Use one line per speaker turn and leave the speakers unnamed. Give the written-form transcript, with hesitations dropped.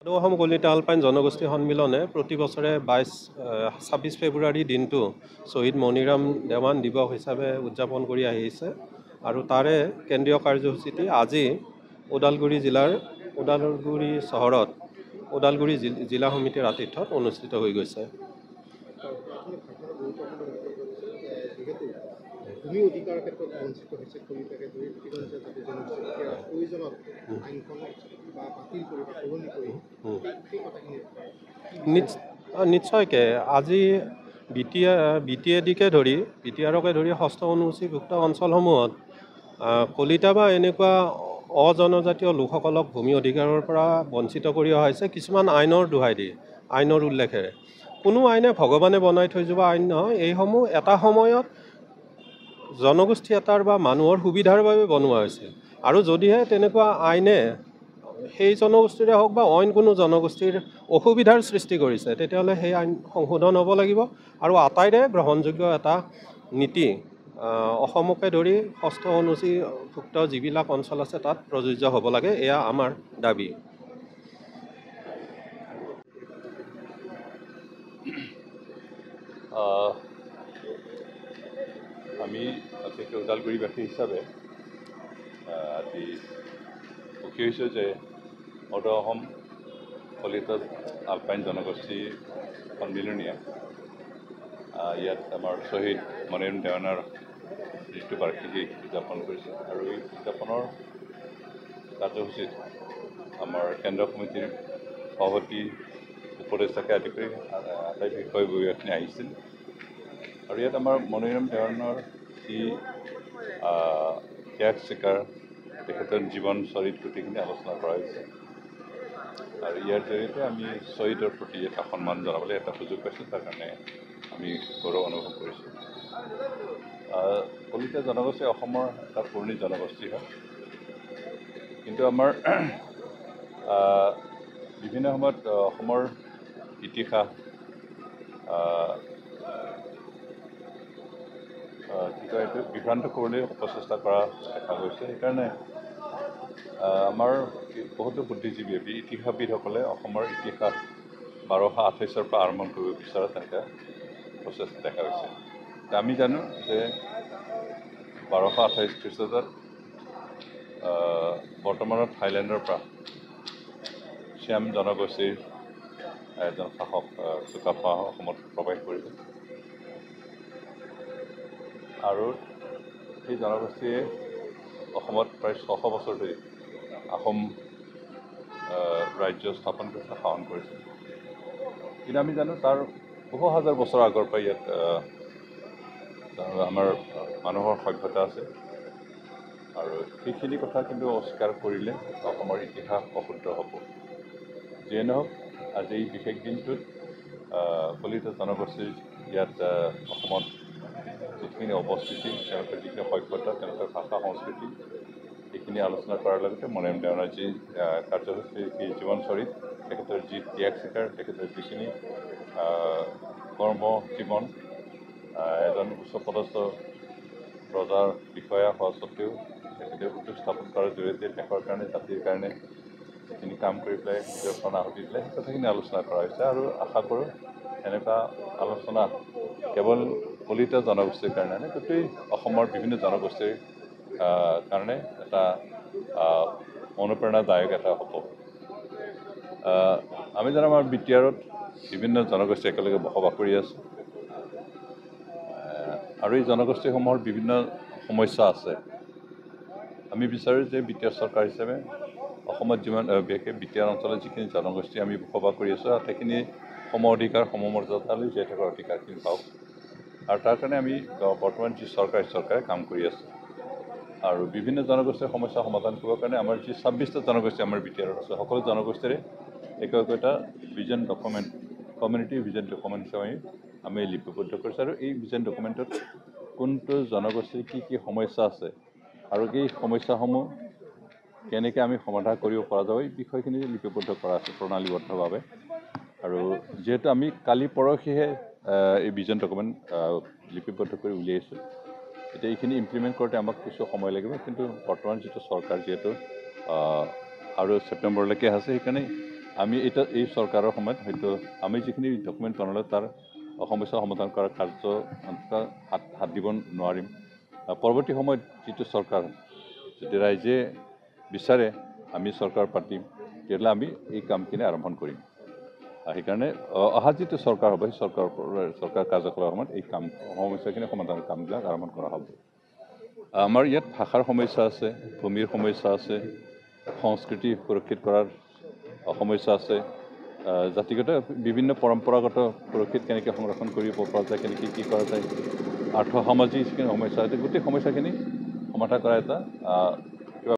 Assam Kalita alpine জনগোষ্ঠী সন্মিলনে প্ৰতি বছৰে 26 ফেব্ৰুৱাৰী দিনটো শ্বহীদ মণিৰাম দেৱান দিৱস হিচাপে উদযাপন কৰি আহিছে আৰু তাৰে কেন্দ্ৰীয় কাৰ্যসূচীটি আজি ওদালগুৰি চহৰত ওদালগুৰি জিলা সমিতিৰ আতিথ্যত অনুষ্ঠিত হৈ গৈছে।
ভূমি অধিকাৰৰ ক্ষেত্ৰত বঞ্চিত হৈছে কলিতাকে ধৰি প্ৰতিগঞ্জা জাতি জনগোষ্ঠী প্ৰয়োজনত আইনখন বা বাতিল কৰি বা সলনি কৰি সেই কথাখিনি
নিশ্চয়কৈ আজি বি টি আৰকে ধৰি ষষ্ঠ অনুসূচীভুক্ত অঞ্চলসমূহত কলিতা বা এনেকুৱা অজনজাতীয় লোকসকলক ভূমি অধিকাৰৰ পৰা বঞ্চিত কৰি অহা হৈছে কিছুমান আইনৰ দোহাই দি, আইনৰ উল্লেখেৰে। কোনো আইনে ভগৱানে বনাই থৈ যোৱা আইন নহয়, এইসমূহ এটা সময়ত জনগোষ্ঠী এটাৰ বা মানুহৰ সুবিধাৰ বাবে বনোৱা হৈছিল আৰু যদিহে তেনেকুৱা আইনে সেই জনগোষ্ঠীৰে হওক বা অইন কোনো জনগোষ্ঠীৰ অসুবিধাৰ সৃষ্টি কৰিছে তেতিয়াহ'লে সেই আইন সংশোধন হ'ব লাগিব আৰু আটাইৰে গ্ৰহণযোগ্য এটা নীতি অসমকে ধৰি ষষ্ঠ অনুসূচীভুক্ত যিবিলাক অঞ্চল আছে তাত প্ৰযোজ্য হ'ব লাগে, এয়া আমাৰ দাবী।
আমি বিশেষকৈ ওদালগুৰিবাসী হিচাপে আজি সুখী হৈছোঁ যে সদৌ অসম কলিতা আলপাইন জনগোষ্ঠী সন্মিলনীয়ে ইয়াত আমাৰ শ্বহীদ মণিৰাম দেৱানৰ মৃত্যু বাৰ্ষিকী উদযাপন কৰিছে আৰু এই উদযাপনৰ কাৰ্যসূচীত আমাৰ কেন্দ্ৰীয় কমিটিৰ সভাপতি উপদেষ্টাকে আদি কৰি আটাই বিষয়ববীয়াখিনি আহিছিল আৰু ইয়াত আমাৰ মণিৰাম দেৱানৰ যি ত্যাগ স্বীকাৰ তেখেতৰ জীৱন চৰিত গোটেইখিনি আলোচনা কৰা হৈছে আৰু ইয়াৰ জৰিয়তে আমি শ্বহীদৰ প্ৰতি এটা সন্মান জনাবলৈ এটা সুযোগ পাইছোঁ, তাৰ কাৰণে আমি গৌৰৱ অনুভৱ কৰিছোঁ। কলিতা জনগোষ্ঠী অসমৰ এটা পুৰণি জনগোষ্ঠী হয়, কিন্তু আমাৰ বিভিন্ন সময়ত অসমৰ ইতিহাস এইটো বিভ্ৰান্ত কৰিবলৈ প্ৰচেষ্টা কৰা দেখা গৈছে। সেইকাৰণে আমাৰ বহুতো বুদ্ধিজীৱী ইতিহাসবিদসকলে অসমৰ ইতিহাস 1228 পৰা আৰম্ভ কৰিব বিচৰা তেনেকৈ প্ৰচেষ্টা দেখা গৈছে। আমি জানো যে 1228 খ্ৰীষ্টাব্দত বৰ্তমানৰ থাইলেণ্ডৰ পৰা শ্যাম জনগোষ্ঠীৰ এজন শাসক চুকাফা অসমত প্ৰৱেশ কৰিছিল আৰু সেই জনগোষ্ঠীয়ে অসমত প্ৰায় 600 বছৰ ধৰি আহোম ৰাজ্য স্থাপন কৰিছে, শাসন কৰিছে। কিন্তু আমি জানো তাৰ বহু হাজাৰ বছৰ আগৰ পৰা ইয়াত আমাৰ মানুহৰ সভ্যতা আছে আৰু সেইখিনি কথা কিন্তু অস্বীকাৰ কৰিলে অসমৰ ইতিহাস অশুদ্ধ হ'ব। যিয়ে নহওক আজি এই বিশেষ দিনটোত কলিতা জনগোষ্ঠীৰ ইয়াত অসমত যিখিনি অৱস্থিতি, তেওঁলোকৰ যিখিনি সভ্যতা, তেওঁলোকৰ ভাষা সংস্কৃতি এইখিনি আলোচনা কৰাৰ লগতে মণিৰাম দেৱানৰ যি কাৰ্যসূচী, যি জীৱন চৰিত, তেখেতৰ যি ত্যাগ স্বীকাৰ, তেখেতৰ যিখিনি কৰ্ম জীৱন, এজন উচ্চপদস্থ ৰজাৰ বিষয়া হোৱা স্বত্তেও তেখেতে উদ্যোগ স্থাপন কৰাৰ জৰিয়তে দেশৰ কাৰণে, জাতিৰ কাৰণে যিখিনি কাম কৰি পেলাই নিজৰ প্ৰাণ আহুতি দিলে সেই কথাখিনি আলোচনা কৰা হৈছে আৰু আশা কৰোঁ এনেকুৱা আলোচনা কেৱল কলিতা জনগোষ্ঠীৰ কাৰণে নাই, গোটেই অসমৰ বিভিন্ন জনগোষ্ঠীৰ কাৰণে এটা অনুপ্ৰেৰণাদায়ক এটা হ'ব। আমি জানো আমাৰ বি টি আৰত বিভিন্ন জনগোষ্ঠী একেলগে বসবাস কৰি আছে আৰু এই জনগোষ্ঠীসমূহৰ বিভিন্ন সমস্যা আছে। আমি বিচাৰোঁ যে বি টি আৰ চৰকাৰ হিচাপে অসমত যিমান বিশেষকৈ বি টি আৰ অঞ্চলত যিখিনি জনগোষ্ঠী আমি বসবাস কৰি আছোঁ সেইখিনি সম অধিকাৰ, সমমৰ্যাদালৈ জীয়াই থকাৰ অধিকাৰখিনি পাওক আৰু তাৰ কাৰণে আমি বৰ্তমান যি চৰকাৰে কাম কৰি আছে আৰু বিভিন্ন জনগোষ্ঠীৰ সমস্যা সমাধান কৰিবৰ কাৰণে আমাৰ যি 26টা জনগোষ্ঠী আমাৰ বি টি আৰত আছে, সকলো জনগোষ্ঠীৰে একোটা vision document, community vision document হিচাপে আমি লিপিবদ্ধ কৰিছোঁ আৰু এই ভিজন ডকুমেণ্টত কোনটো জনগোষ্ঠীৰ কি সমস্যা আছে আৰু এই সমস্যাসমূহ কেনেকৈ আমি সমাধান কৰিব পৰা যাব এই বিষয়খিনি লিপিবদ্ধ কৰা আছে প্ৰণালীবদ্ধভাৱে। আৰু যিহেতু আমি কালি পৰহিহে এই ভিজন ডকুমেণ্ট লিপিবদ্ধ কৰি উলিয়াইছোঁ, এতিয়া এইখিনি ইমপ্লিমেণ্ট কৰোঁতে আমাক কিছু সময় লাগিব, কিন্তু বৰ্তমান যিটো চৰকাৰ যিহেতু আৰু ছেপ্টেম্বৰলৈকে আছে, সেইকাৰণে আমি এতিয়া এই চৰকাৰৰ সময়ত হয়তো আমি যিখিনি ডকুমেণ্ট বনালোঁ তাৰ সমস্যা সমাধান কৰাৰ কাৰ্য অন্ততঃ হাত দিব নোৱাৰিম। পৰৱৰ্তী সময়ত যিটো চৰকাৰ যদি ৰাইজে বিচাৰে আমি চৰকাৰ পাতিম তেতিয়াহ'লে আমি এই কামখিনি আৰম্ভ কৰিম। সেইকাৰণে অহা যিটো চৰকাৰ হ'ব সেই চৰকাৰ কাৰ্যকালৰ সময়ত এই সমস্যাখিনি সমাধানৰ কামবিলাক আৰম্ভ কৰা হ'ব। আমাৰ ইয়াত ভাষাৰ সমস্যা আছে, ভূমিৰ সমস্যা আছে, সংস্কৃতি সুৰক্ষিত কৰাৰ সমস্যা আছে, জাতিগত বিভিন্ন পৰম্পৰাগত সুৰক্ষিত কেনেকৈ সংৰক্ষণ কৰিব পৰা যায়, কেনেকৈ কি কৰা যায়, আৰ্থ সামাজিক যিখিনি সমস্যা আছে গোটেই সমস্যাখিনি সমাধান কৰা এটা